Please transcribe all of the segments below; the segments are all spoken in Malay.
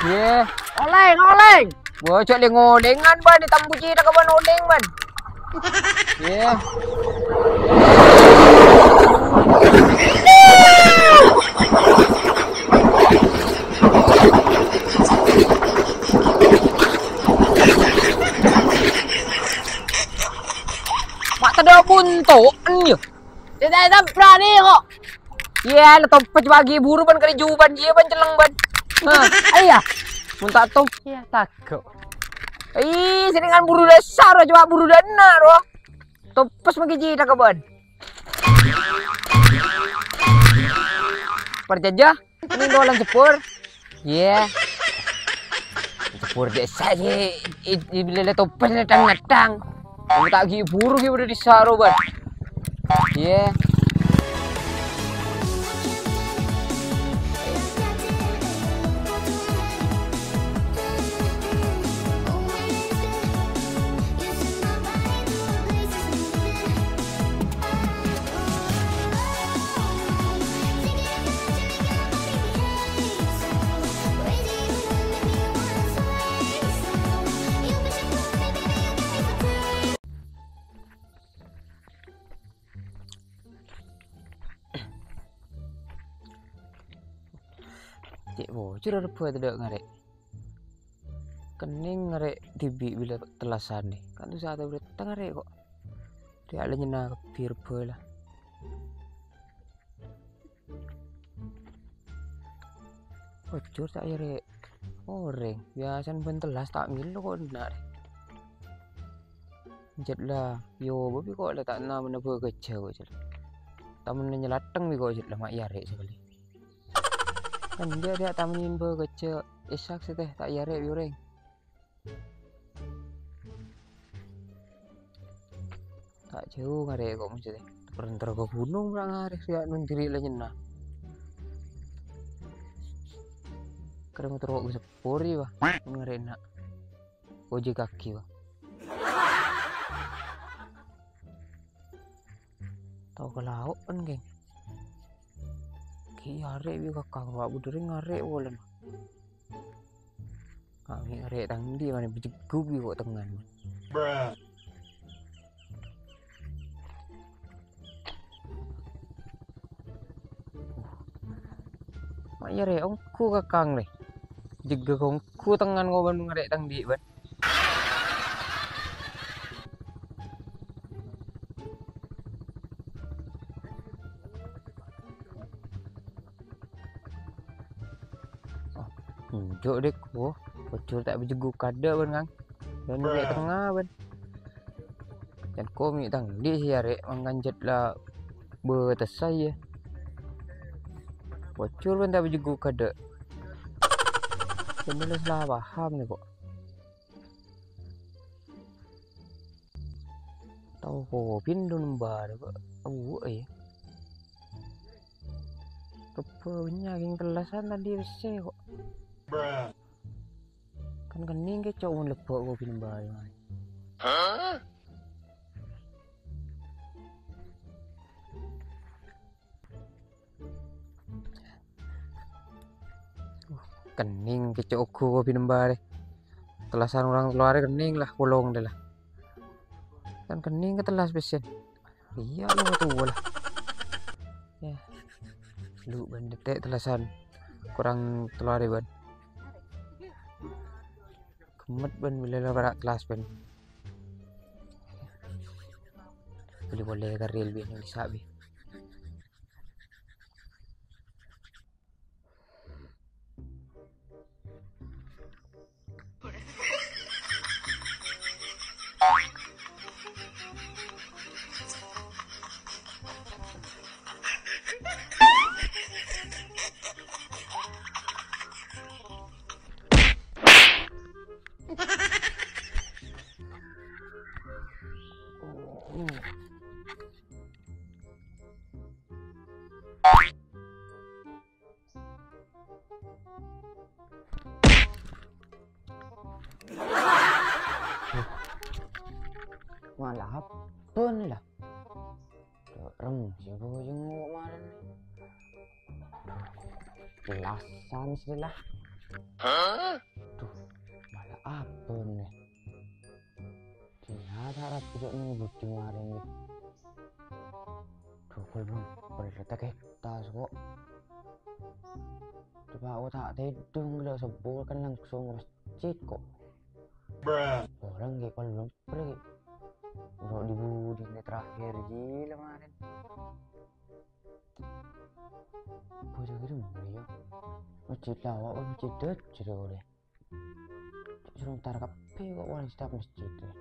Ye, oleng. Bocok le ngodengan ban di tambuci dah kawan odeng ban. Ye. Mak ada buntuk ni. Dia berani kok. Ya, la tompet bagi buru ban kali juban dia ban celeng ban. Ayah. Mun tak top ya takut. Seringan buru dasar coba buru dana roh. Topes magi dah kaban. Perjajah, ini dolan cepur. Ya. Cepur desa je. Bila topes datang-datang. Kamu tak gi buru gi udah disaro ban. Ya. Cik bocor ada apa tidak ngarek. Kening ngarek tibi bila telasan nih. Kan tuh saat udah ngarek kok. Dia ada nyena kepir lah. Bocor tak ya rek. Oreng biasan bentelas tak milu kok nak. Jatlah yo babi kok lah tak nama mana berkecau je. Tamun nyelateng mi kok jatlah mak ya rek sekali. Kan dia tamunin berkecau esak sih teh tak ya rek bioreng. Tak jauh ngarek kok macam teh. Perantara ke gunung berang ngarek siak nun diri lah nyena. Kadang teruk ke sepuri bah. Ngarek nak. Ojek kaki bah. Tahu ke laut kan geng. Ki arek bi kakak wak budere ngarek bolen. Kami arek tang di mana bejegub bi kok tengan. Bruh. Mak ya rek ongku kakang nih. Juga ongku tengan ngoban ngarek tang di ban. Jok dek ko, bocor tak berjegu kada ban kang. Dan rek tengah ban. Dan ko mi tang di si rek mangkanjet lah betesai ya. Bocor ban tak berjegu kada. Sebenarnya salah paham nih kok. Tahu kok pindun bar kok. Abu ya. Kepenya yang telasan tadi bese kok. Bruh. Kan kening ke cowok lepok kopi nembal. Hah? Kening ke cowok kopi nembal. Telasan orang keluar kening lah polong dah lah. Kan kening ke telas besen. Iya lu tuh lah. Ya. Lu ban detek telasan kurang keluar ban. Kemet ban bila lah barak kelas ban. Boleh karil bi yang disabi. Malah pun lah. Rem siapa yang kemarin? Belasan sih lah. Tuh, malah apa nih? Ternyata harap tidak menyebut kemarin nih. Tuh, belum boleh letak tas kok. Coba aku tak tidur udah sebul kan langsung ke masjid kok. Orang kayak kalau belum pergi. Udah dibudi ini terakhir gila kemarin. Bocah gitu mulai ya. Masjid lawak, masjid deh deh. Suruh ntar kape kok orang setiap masjid deh.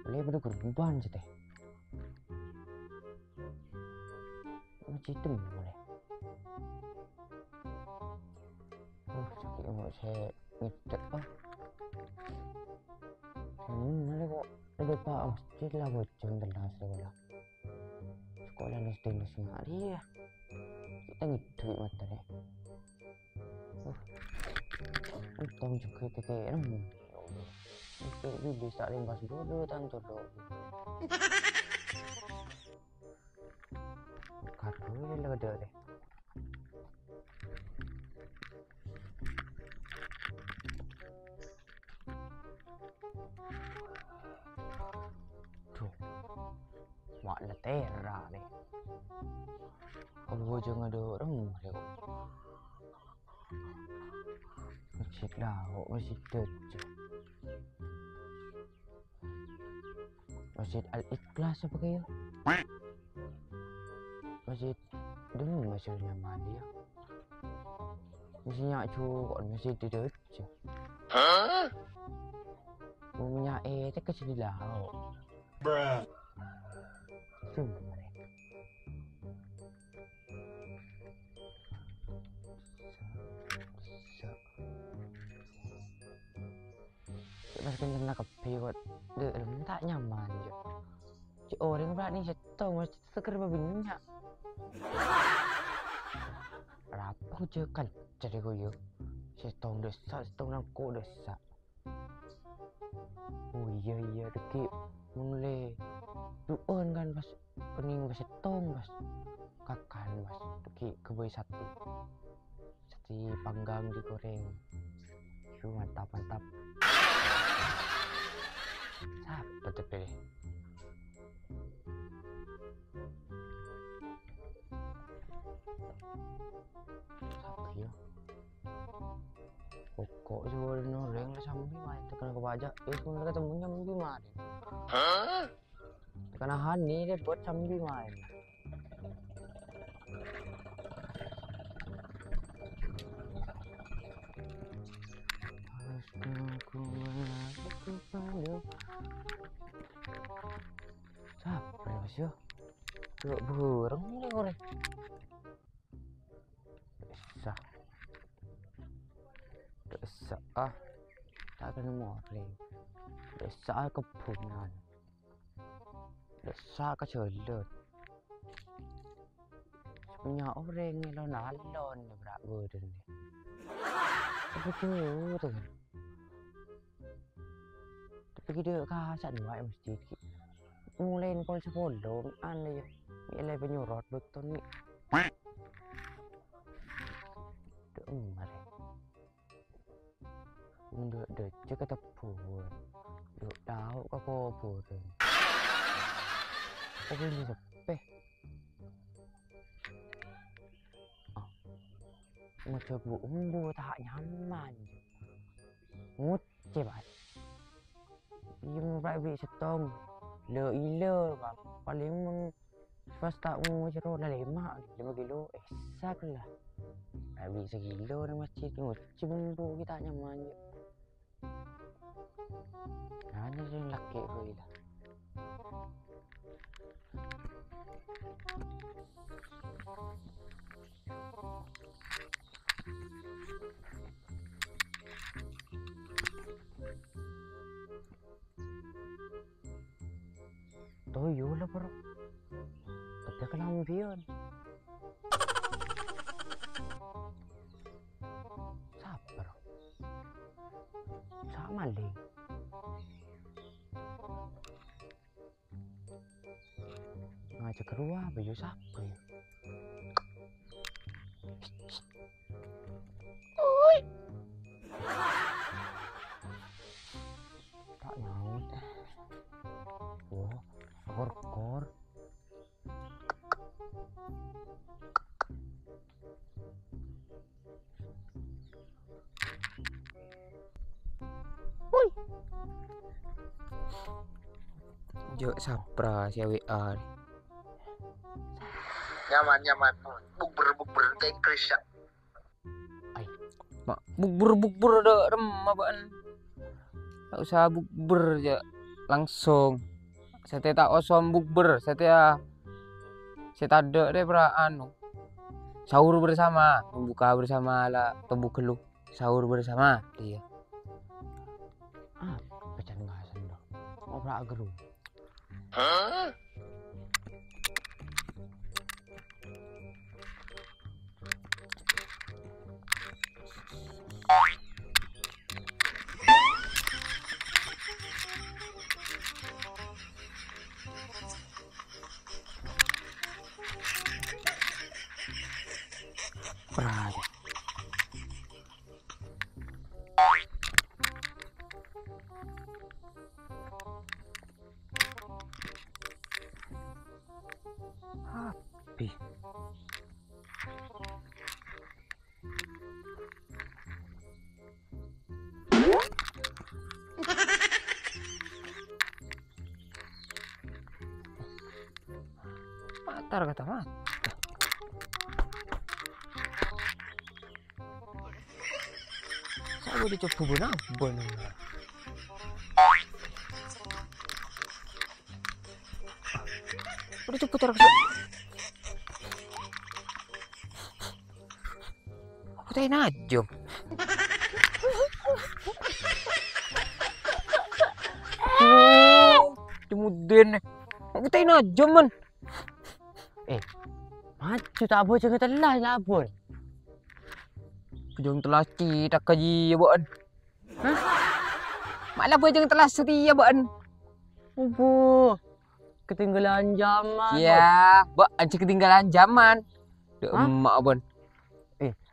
Boleh pada kurban sih teh. Masjid itu boleh. Sakit mau saya ngecek ah. Saya kok ada pak masjid lah bocor telas sekolah. Sekolah di hari ya. Kita ngidui mata deh. Untung juga kayak kayak video saling pas bodoh tanto dong. Kartu ini lah deh. Tuh, mak letera deh. Oh jangan ada orang deh. Masjid lah, masjid deh. Masjid Al-Ikhlas apa kayak? Masjid dulu masjidnya mana dia? Masjidnya cukup masjid di dekat. Punya itu kecil lah. Cuma deh. Mas kenceng nak kepi kot. Dek, tak nyaman je. Cik orang pula ni setong mesti seker babinnya. Rapu je kan jadi goyo. Setong desa, setong nangko desa. Oh iya deki mulai duon kan pas pening pas setong pas kakan pas deki keboi sate. Sate panggang digoreng. Mantap. Siapa tuh pilih? Siapa ya? Kok jual noreng lah sambil main tekan ke pajak. Sebenarnya ketemunya sambil main. Tekan Hani dia buat sambil main. Siapa ya mas yo? Yuk burung nih korek. Desa tak kena moreng. Desa kebunan. Desa kejelut. Punya orang ni lo nalon ni berak bodoh ni. Tapi tu kan. Tapi kita kasan buat masjid. Mulai pol sepuluh ane ya. Milai penyurut betul ni. Dek mare. Dek dek kata pun. Dek tahu kau pun. Kau ni sepe. Macam bu tak nyaman. Ngucap bat. Yang beri setong. Le ila bang. Paling pas tak cerita dah 5 kilo. Sak lah. Beri sekilo dah masjid. Ngucap bumbu kita nyaman je. Ada je laki kau lah. Toyo lah bro. Tapi kelampian. Siapa bro? Siapa maling? Ngajak keluar baju siapa ya? Jo sampra si WA. Nyaman bukber kayak Chris ya. Mak bukber ada remah baan. Tak usah bukber aja langsung. Saya tak osom bukber, saya ada deh anu. Sahur bersama, membuka bersama lah, tembuk keluh. Sahur bersama dia. Bacan bahasan dong. Mau prak gerung. Pernah. Api. Matar kata mata. Saya udah coba benabon. Udah coba taruh ke. Aku tanya najom. Kemudian aku tanya najom man. Maju tak boleh jangan telah labun. Jangan telah tak kaji buan. Hah? Malah boleh jangan telah setia buan. Ubu. Ketinggalan zaman. Ya, buan ketinggalan zaman. Dek emak buan.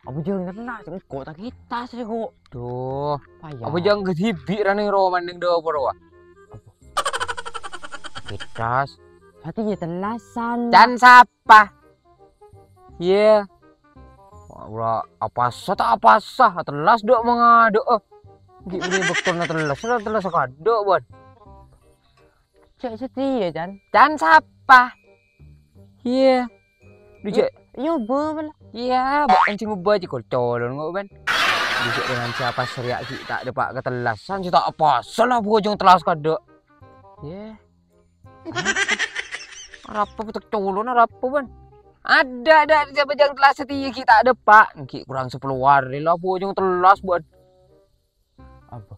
Apa jangan telah kok tak kita sih kok. Duh, Payah. apa jangan kehibik raneng roman ning do apa Kitas. Hati ya telasan. Dan siapa? Iya. Ora apa sah tak apa sah telas dok mengado. Gi beli bekal na telas kado buat. Cek setia Jan. Dan siapa? Iya. Dijak. Yo bela. Iya, buat kencing ubah je kol colon ngok ben. Dijak dengan siapa seriak ki tak ada pak ketelasan si tak apa salah bojong telas kado. Iya. Apa betul colon apa ben? Ada siapa jangan telas setia kita ada pak. Ki kurang 10 hari lah bojong telas buat. Apa?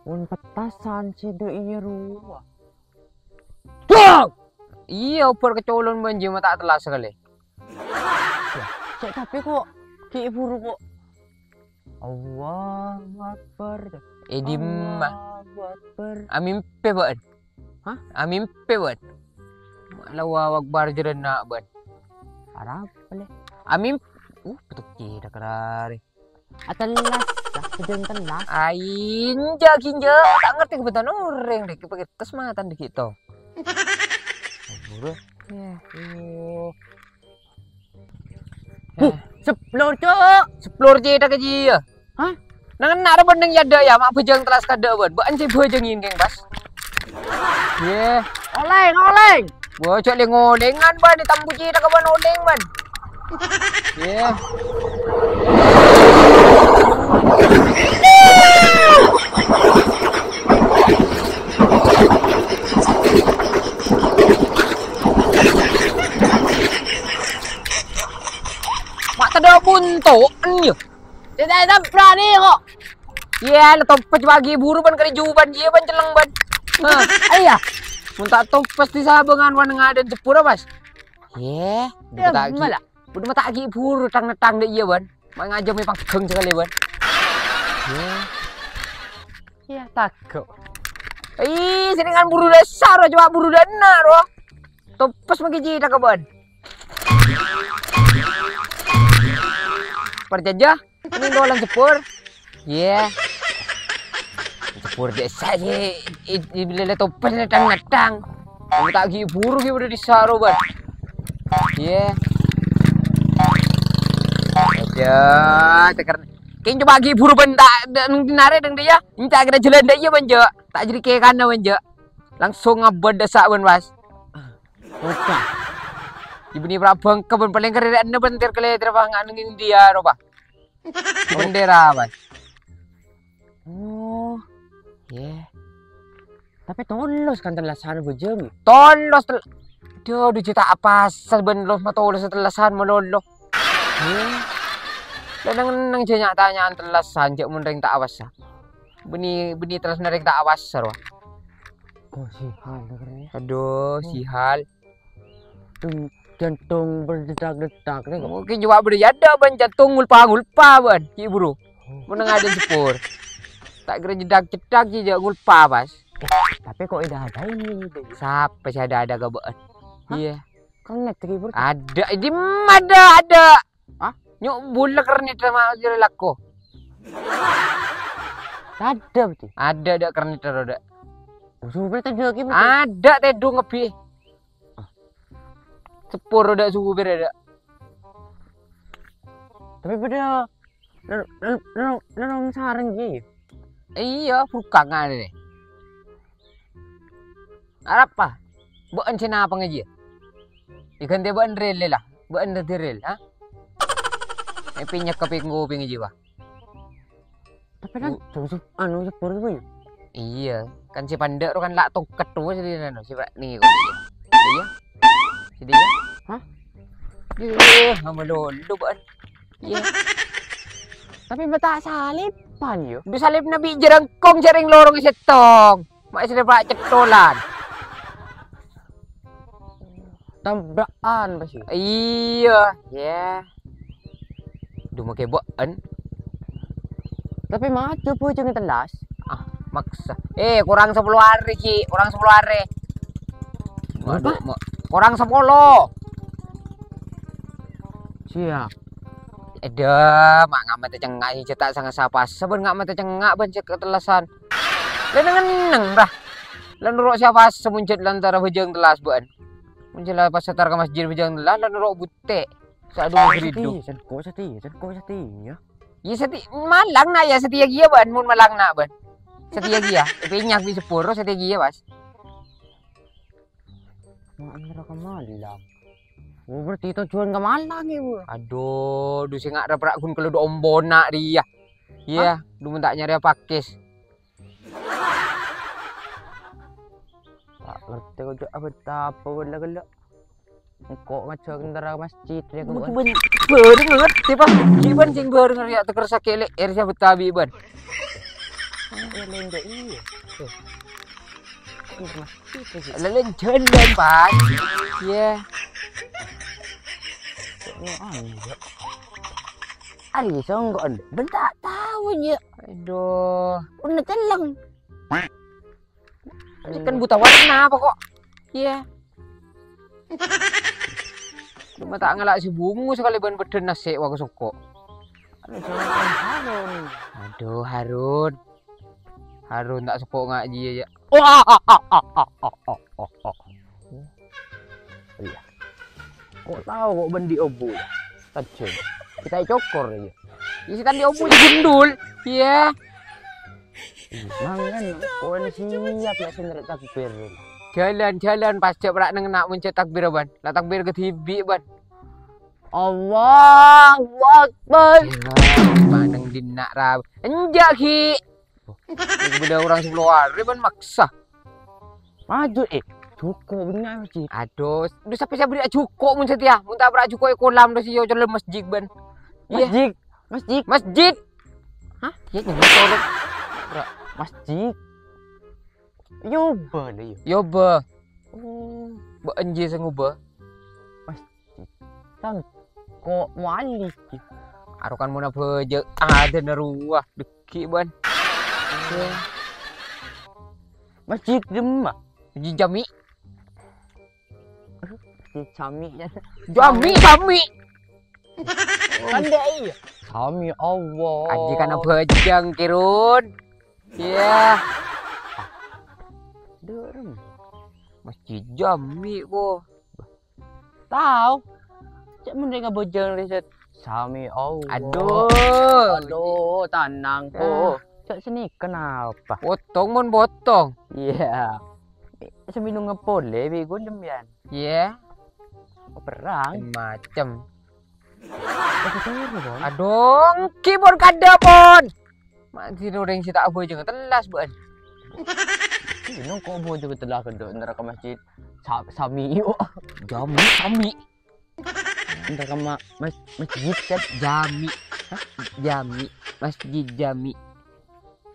Petasan si do iya rumah. Iya, per kecolon banjir mata telas sekali. Cek tapi kok ki buru kok. Allahu Akbar. Dimah. Allahu Akbar. Amin pe buat. Hah? Amin pe buat. Malah Akbar jerena buat. Arab boleh. Amin. Betul kira kerari. Atelas, kejeng telas. Kinja. Tak ngerti kebetulan orang deh. Pakai tes matan deh gitu. Ya. Seplor cok. Seplor je dah keji ya. Hah? Nang nak ada bendeng yada ya mak bejeng telas kada buat. Bukan si bejengin geng pas. Ye. Oleng. Bocok le ngolengan ban di tambu je dah kawan oleng ban. Ye. Mak tada buntuk ni. Tidak berani kok. Ya, la topas bagi buru ban kali juban dia ban celeng ban. Nah, Ayah. mun tak topas di sabengan wan ngaden sepura mas. Ye, Ya, tak gi. malah. Udah mata gi buru tang-tang deh iya ban. Mak ngajak me pageng sekali ban. Ye. Ya takut. Seningan buru dasar coba buru dana roh. Topas magi ji tak ban. Perjajah, ini dolan sepur. Yeah. Sepur desa je, bila topas natang. Kamu tak gi buru gi udah disaro ban. Yeah. Aja, tekan. King coba gi buru ban tak nare deng dia. Minta kena jalan dah iya ban je. Tak jadi ke kana ban je. Langsung ngabon desak ben Mas. Bukan. Ibu ni berabang kebun paling keren anda bentir kali terbang ngin dia roba. Bendera Mas. Oh, Yeah. tapi tolos kan telasan bujeng. Tolos Duh, juta apa ben los matolos telasan melolo. Dan nang jenyak tanyaan telasan jek mun ring tak awas. Beni telas nereng tak awas sarwa. Oh, si hal dengernya. Aduh, sihal. Jantung berdetak-detak nih. Mungkin juga beri ada ban jantung ngulpa ban, ki buru. Mun ada sepur. Tak kira jedak-jedak je ngulpa Mas. Tapi kok ada ini. Siapa sih ada gabaan? Iya. Kan net ribut. Ada, di ada. Hah? Nyuk bulak kernet sama jere lako. Ada betul. Ada kernet ada. Suhu berita dia lagi betul. Ada tedu ngepi. Sepur ada suhu berada. Tapi pada nang sarang gitu. Iya, bukan ada deh. Apa? Bukan cina apa ngaji? Ikan dia bukan rel lah. Bukan dari rel, ha? Pinyak ke pinggul ngaji bah. Tapi kan anu sepur itu ya. Iya, kan si Panda kan lak toket tuh jadi nano si Pak nih kok. Iya. Si dia. Hah? Iya, sama dulu bukan. Iya. Tapi beta salipan yo. Du salib nabi jerengkong jaring lorong setong. Mak sudah pak cetolan. Tambakan pasti. Iya, ya. Du make bukan. Tapi maju po jangan telas. Maksa. Kurang 10 hari Ki, kurang 10 hari. Waduh, kurang 10. Siap. Ada, mak ngamat cengak sih cetak sangat sapa. Saben ngamat cengak ben cek ketelasan. Leneng dah. Lan nuruk siapa semuncet lantara bejeng telas buan. Muncul pas setar ke masjid bejeng telas lan nuruk butek. Sadu ridu. Kok sati ya. Ya seti malang nak ya setia gia ban mun malang nak ban. Setia gia, pinyak di sepuro setia gia Mas. Mak antara ke Malang. Oh, berarti tujuan ke Malang ya, Bu. Aduh, du sing ngak reprak kun kalau do ombona dia. Iya, du tak nyari pakis. Tak ngerti kok apa gala-gala. Kok ngaca kendara masjid ya kan. Beureung ngerti Pak. Giban sing beureung ya teker sakele sia betabi ban. Lenda iya. Lain jalan Pak. Iya. Ali songgon. Bentak tahu ya. Aduh, Udah telang. ini kan buta warna apa kok? Iya. Cuma tak ngelak si bungu sekali ban beden nasi waku soko. Aduh, Harun. Harun tak soko ngaji aja. Iya. Kok tahu kok bendi obu ya? Tajam. Kita cokor aja. Isi kan di obu gundul. Iya. Mangan kok ini siap ya sendiri takbir. Jalan pas cek berak nak mencet takbir ban. Lah takbir ke tibi ban. Allahu Akbar. Pandang dinak rab. Enjak ki. Beda orang 10 hari ban maksa. Maju cukup benar masjid. Aduh, du sampai saya beri cukup mun setia. Mun tak berak cukup kolam do siyo jalan masjid ban. Iya. Masjid. Hah? Ya motor. Masjid. Yoba deh. Yoba. Oh, ba anje sanguba. Tang kok wali. Arukan mun apa je ada naruah deki ban. Masjid gemah. Masjid Jami. Sami ya. Jami. Anda iya. Sami Allah. Aji kana bejang kirun. Iya. Derem. Masjid Jami ko. Tahu. Cak mereka bojang riset. Sami Allah. Aduh, tenang ko. Cak sini kenapa? potong mun potong. Iya. Semino ngepole bego demian. Ya, Oh, perang. macam. Apa turu, Bon? Adong, keyboard kada pon. Masih orang si tak apa je telas buat. Nong kok bojo ketelah kedok neraka masjid Sami yo. Jami, Jami, Neraka masjid kan. Jami, Hah? Jami, Masjid Jami.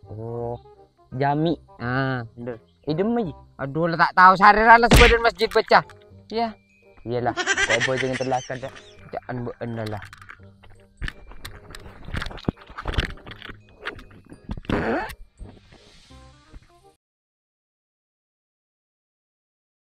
Oh, Jami. Ah, bener. Idem aja. Aduh, lah tak tahu sariran lah sebadan masjid pecah. Ya, Iyalah, kok bojo ketelah kada. jangan benar lah.